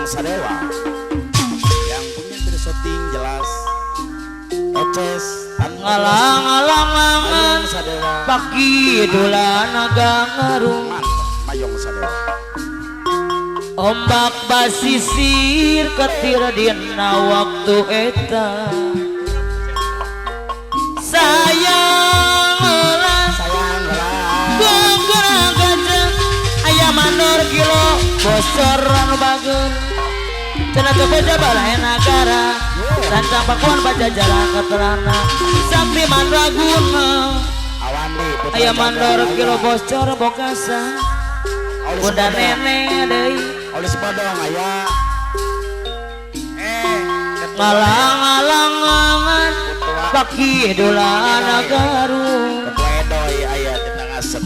Mayong Sadewa yang punya syuting jelas Oces ngalang-alangan Mayong Sadewa pagi dolan naga ngarung Mayong Sadewa ombak basisir ketir dina waktu eta sayang gogora gajah ayam mandor kilo bocor anu bageun cenah teu beja balae nagara sancang pakuan pajajaran keterana sakti mandraguna ayam mandor kilo bocor bokasa bunda nenek deui olis bodong aya ngalang-alangan paki dolan garung kedoy aya teu ngasep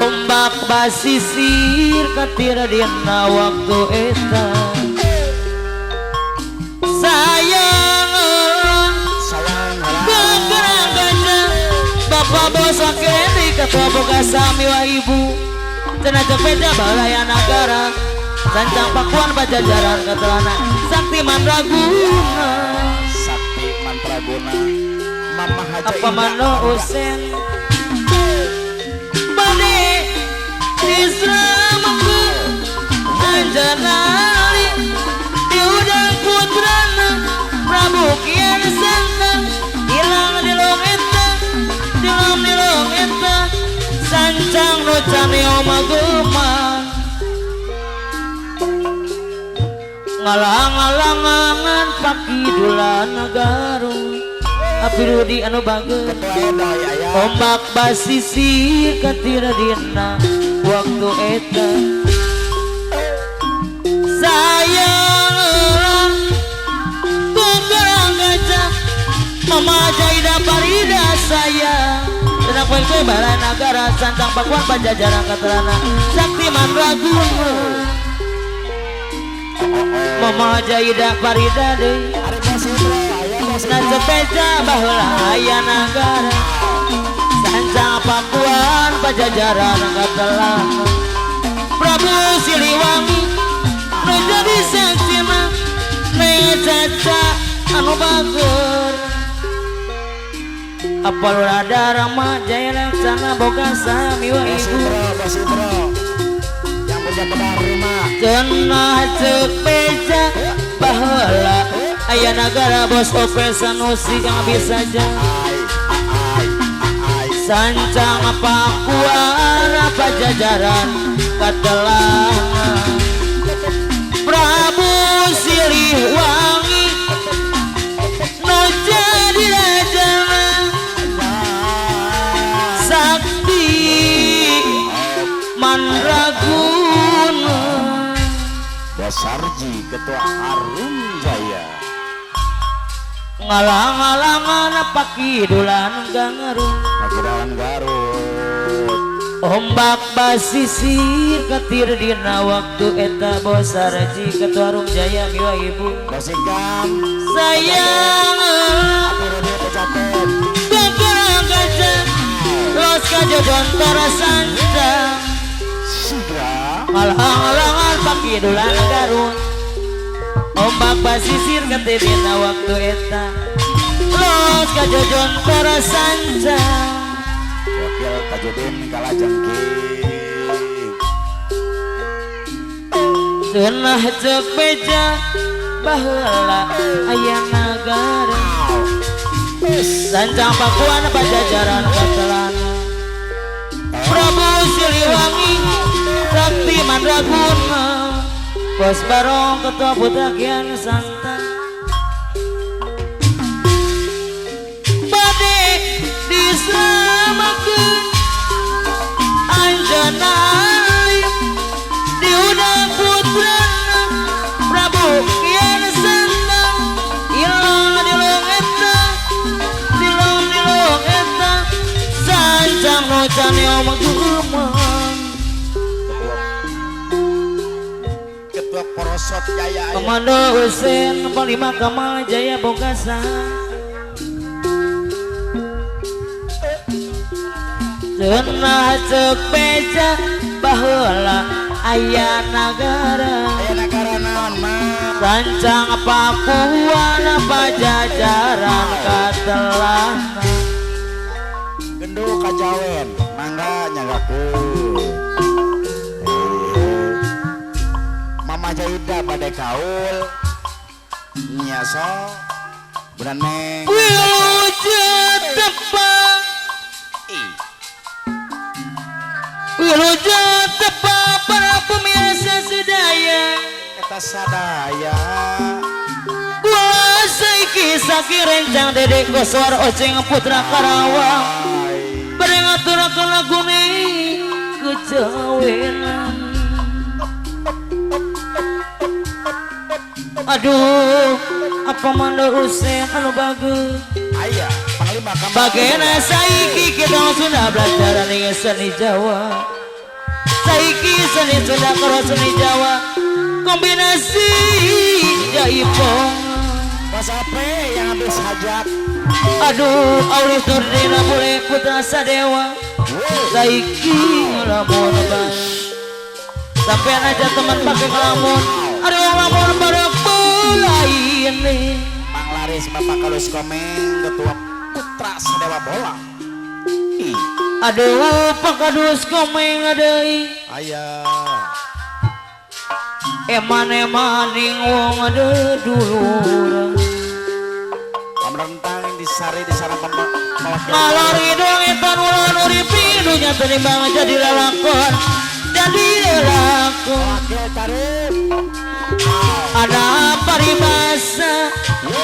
ombak basisir ketir dina waktu eta sayang gogora gajah bapak bos akeni ketua boga sami wa ibu cenah cek beja balaya nagara sancang pakuan pajajaran ketelana sakti mandraguna Mama Haja apa mano usen bade disramaku anjanali di udang putrana Prabu Kian Santang hilang di longeta di longeta sancang no cani omagumang ngalang-alangan paki dolan garung api rudi anu bageun ombak basisir ketir dina waktu eta sayang gogora gajah mama jaida parida sayang tenang poe balai nagara sancang pakuan pajajaran keterana sakti mandraguna mama jaida parida deui Nancep beja baheula aya nagara sancang pakuan pajajaran katelana Prabu Siliwangi nu jadi saksina necaca anu bager apal rada rama jaya laksana boga sami wa ibu yang punya pedang rumah cenah ceuk beja baheula aya nagara bos ope sanusi yang bisa aja sancang pakuan pajajaran katelana Prabu Siliwangi nu jadi raja sakti mandraguna Dasarji Ketua Harum Jaya ngalang-alangan paki dolan garung Pagedalan Garut ombak basisir ketir dina waktu eta Bosarji Ketua Harum Jaya miwa ibu Kosikam sayang gogora gajah los kajojon tora sancang Sidra ngalang-alangan paki dolan garung ombak basisir ketir dina waktu eta los kajojon tora sancang Wakil Tajudin Kalajengking cenah ceuk beja baheula aya nagara sancang pakuan pajajaran katelana Prabu Siliwangi sakti mandraguna Bos Barong Ketua Putra Kian Santang bade disramakeun anjanali di udang putrana Prabu Kian Santang ilang di longeta di longeta sancang no cani omagumang Ketua Porosot Jaya Komando Husein Panglima Kamal Jaya Bogasa cenah ceuk beja baheula aya nagara naon mah Sancang Pakuan Pajajaran katelana gendul kajawen mangga nyagakeun Mama Jaida bade kaul nya sok beran neng Wilujeng tepang Wilujeng tepang para pemirsa sedaya eta sadaya Kuasai kisah kirencang Dedek Koswar Oceng Putra Karawang Bade ngaturakeun lagu ni kejawenan Aduh apa mana usen anu bagus aya panglima kamar Bagena saiki kita sudah belajar nih seni Jawa Saiki seni Sunda karo seni Jawa Kombinasi jaipong Mas Ape yang habis hajat Aduh Aulis Nurdina boleh Putra Sadewa Saiki ngelamun bang Sampai aja teman pakai ngelamun Ada orang ngelamun pada lain nih Mang Laris Bapak Kalus Komeng Ketua Putra Sadewa Bola Aduh pakadus komeng adai ayah Eman-emaning wong ada dulur Pemrentang di sari di sana Ngalari dong ikan ulan urip pinunya tenimbang jadi lalakon Jadi lalakon Wakil Karim Ada paribasa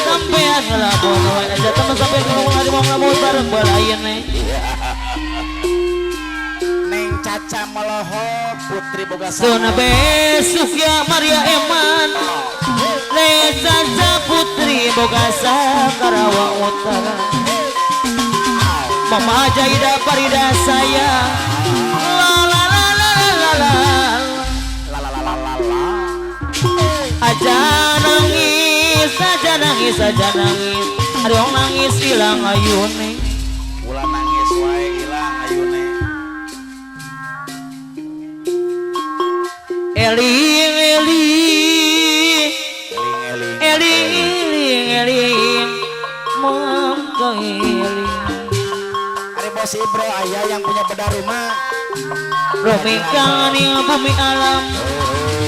Sampean ngelamun aja teman sampai ngomong lagi mau ngelamun bareng balain nih Neng Caca Melohok Putri Bogasana Suna besuk ya Maria Eman Neng Caca Putri Bogasa Karawang Utara Mama Jaida Farida saya La la la la la la Lalalala Aja nangis aja nangis aja nangis Ada yang nangis hilang ayune Ulah nangis wae hilang ayune Eling eling Eling-eling Eling eling Mangga eling Ari Bos Ibro ayah yang punya bedah rumah Romi kani bumi alam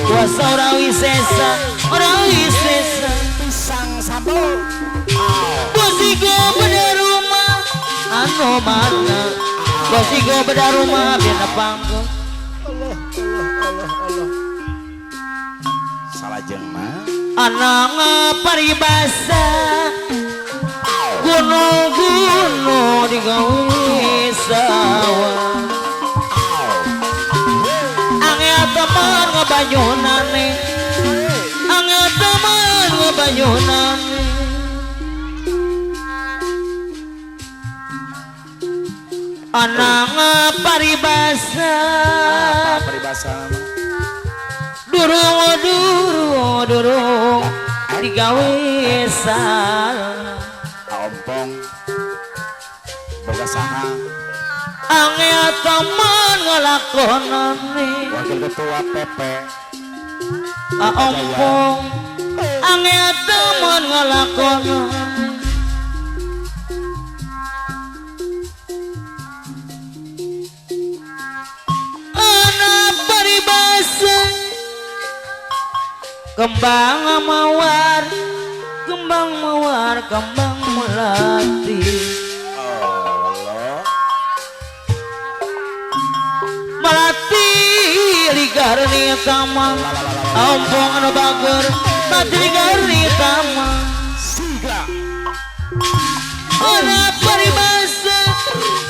Kuasa orang wisesa Pisang sambal Bosigo beda rumah Anu mana Bosigo beda rumah Bina panggo Allah salah jeung mah Anang paribasa Gunung-gunung digawe sawah Angel teman ngebanyunane Angel teman ngebanyunane Anang paribasa peribahasa Durung digawe salah ompong Bogasana Angel teman ngelakonane Wakil Ketua PP Ompong Angel teman ngelakonane Anak paribasa Kembang mawar Kembang mawar Kembang melati Allah Melati ligar ni tamang Ompong anu bager Mati ligar ni tamang Siga Anak paribasa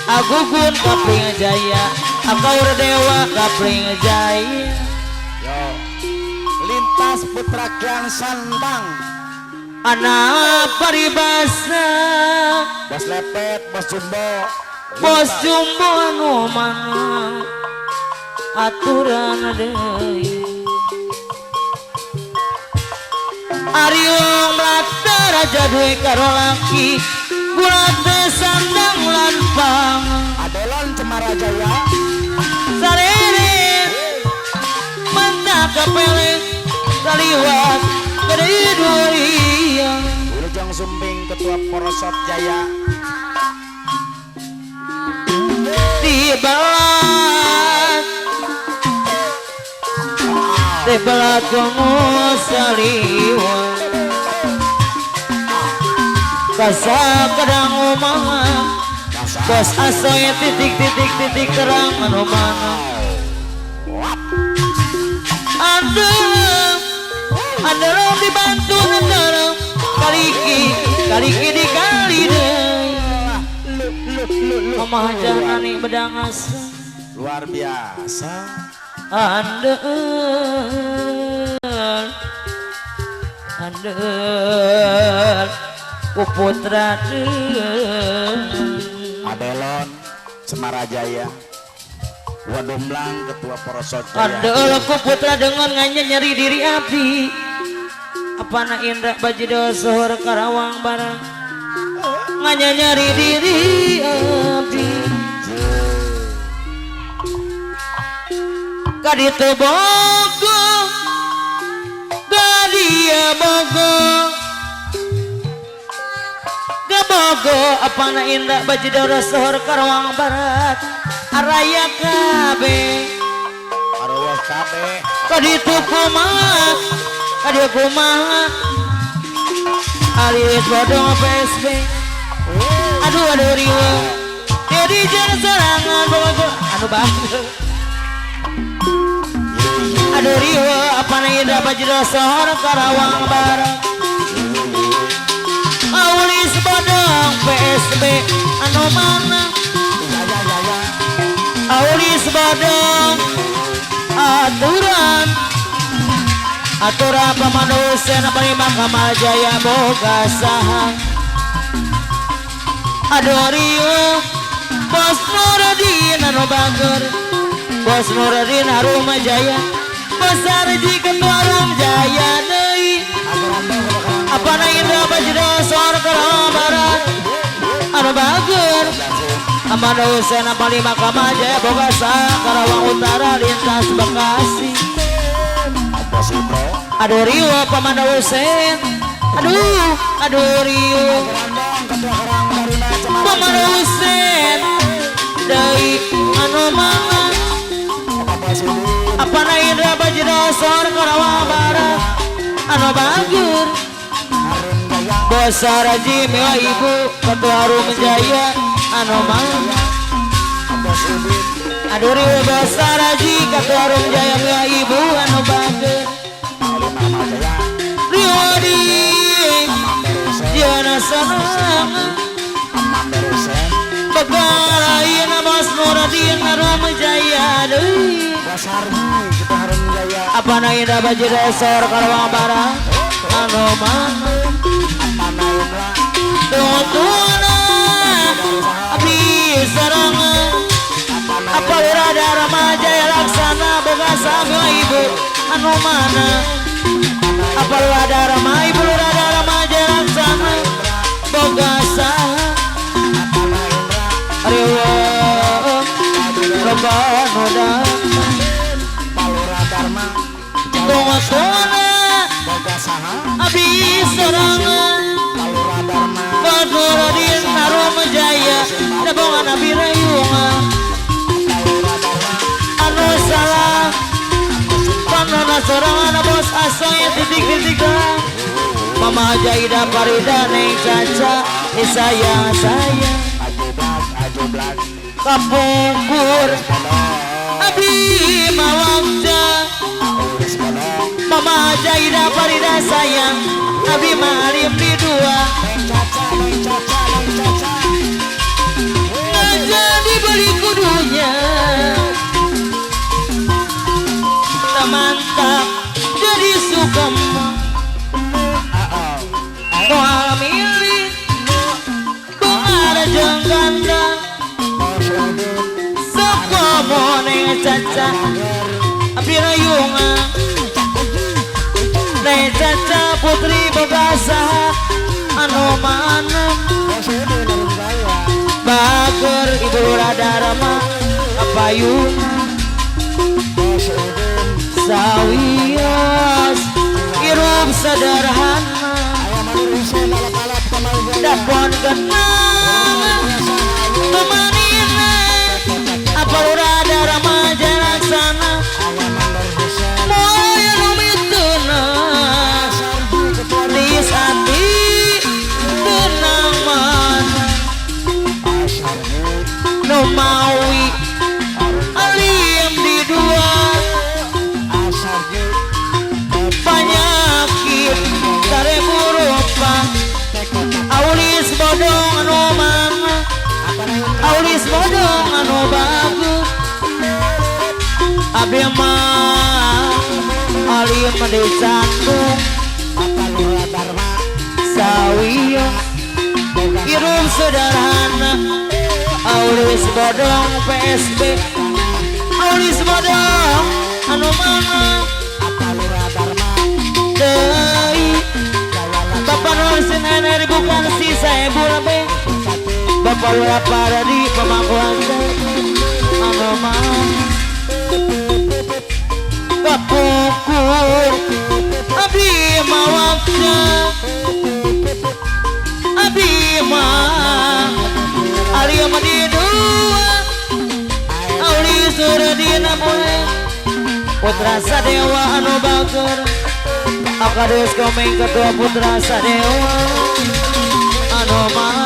Agugun kapling jaya Akaur dewa kapling jaya yo lintas Putra Kian Santang Anak paribasa Bos Lepet Bos Jumbo Bos jumbo anu mana Aturan deui Ari wong mlata raja duwe karo laki Gula teh sandang lan pang Adelon Cemara Jaya Sarere Manta kapele Kali liwat dari dunia Wilujeng Sumbing Ketua Porosot Jaya di belat kamu saliwat kasar kadang umah bos asoy titik terang anu mana ada orang dibantu antara kaliki dikali deh mama jangan nih bedangas luar biasa anda ku putra Adelon Semarajaya Wadomlang Ketua Porosot Jaya ada ku putra dengan nganya nyari diri abdi apa na Indra Bajido Sohor Karawang Barat nganya nyari diri abdi kaditu bogo gadia bogo gabogo apa na Indra Bajido Sohor Karawang Barat araya kabe arwah kabe kaditu kumaha kaditu kumaha alis bodong PSB aduh riwa jadi jangan serangan bogo anu bagus aduh riwa apa na Indra Bajido Sohor Karawang Barat alis bodong PSB anu mana aulis badang aturan pamanusen panglima Kamal Jaya boga sahang adorio bos Nuradin anu bager bos Nuradin Harum Jaya bos Arji Ketua Harum Jaya deui apana Indra Bajido Sohor Karawang Barat anu bager Amanda Hussein Panglima Kamal Jaya Bogasa Karawang Utara lintas Bekasi aduh riwa Pamanda Hussein aduh riwa Pamanda Hussein dari anu manga apa na Indra Bajido Sohor Karawang Barat anu bagur bos Raji Mewa Ibu Ketua Harum Jaya anu manga aduh riwa bos Raji Ketua Harum Jaya Mewa Ibu anu bagur riwa di jana sanang begalain bos Nuradin Harum Jaya deui apa na Indra Bajido Sohor Karawang Barat anu manga tuntuna abdi sarangan apa irada Ramajaya Laksana Bogasa Mewa Ibu anu mana apa irada Rama Ibu irada Ramajaya Laksana Bogasa ariwa loba noda tuntuna abdi sarangan Nuradin Harum Jaya Dabongan Nabi Rayungan anu salah panona sorangan bos asoy titik Mama Jaida Farida Neng Caca sayang kapungkur abdi mawakja Mama Jaida Farida sayang abdi marim di dua jadi beli kudunya mantap jadi sukam doa milih bunga jengganda sekomone caca abdi rayungan Neng Caca Putri Bogasa anu mana bager Ibu Rada Rama kapayun sawios sederhana dapon kenang temanina apa rada remaja laksana moya numituna di hati tenang mana no maui aliam di dua penyakit tarebu rupa aulis bodong anu mana aulis bodong anu bagus abdi mah aliam di sandung sawiyo hirup sederhana aulis bodong PSB aulis bodong anu mana deui Bapak Nursin NR bukan sisa ibu rabe Bapak Lura pada di pemangkuan anu mana kapukul abdi mawakna abdi mah Alia madi dua Auli suradina boleh Putra Sadewa anu bager Akades komeng ketua Putra Sadewa anu mah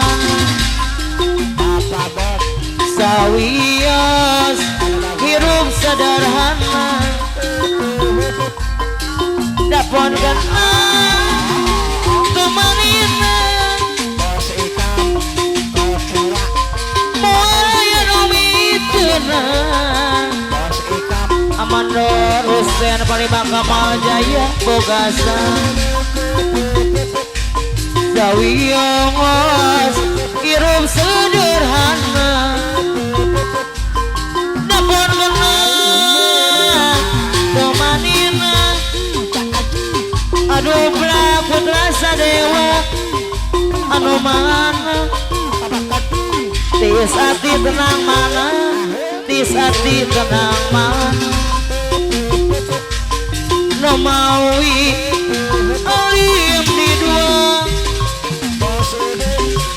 sawios hirup sederhana dapon kenang temanina moya numituna Amandor Hussein Palibaka Maljaya Bogasa Zawiyongos hirup sederhana dapon kenang temanina aduh belah Putra Sadewa anu mana tis hati tenang mana tis hati tenang mana no maui alim di dua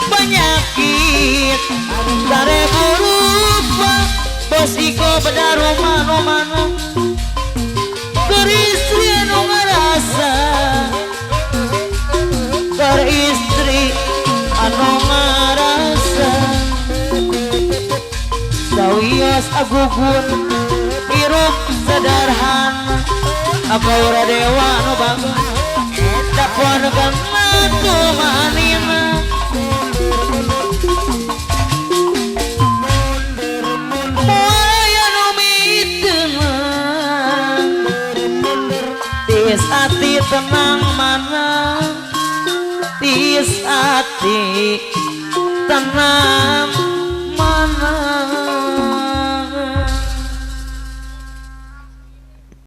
penyakit dari berupa bos iko beda rumah no mana keristri anu ngerasa keristri anu ngerasa sawios agugun hirup sederhana apa ura dewa nu bagus dapon kenang tumanina moya numituna tis hati tenang mana tis hati tenang mana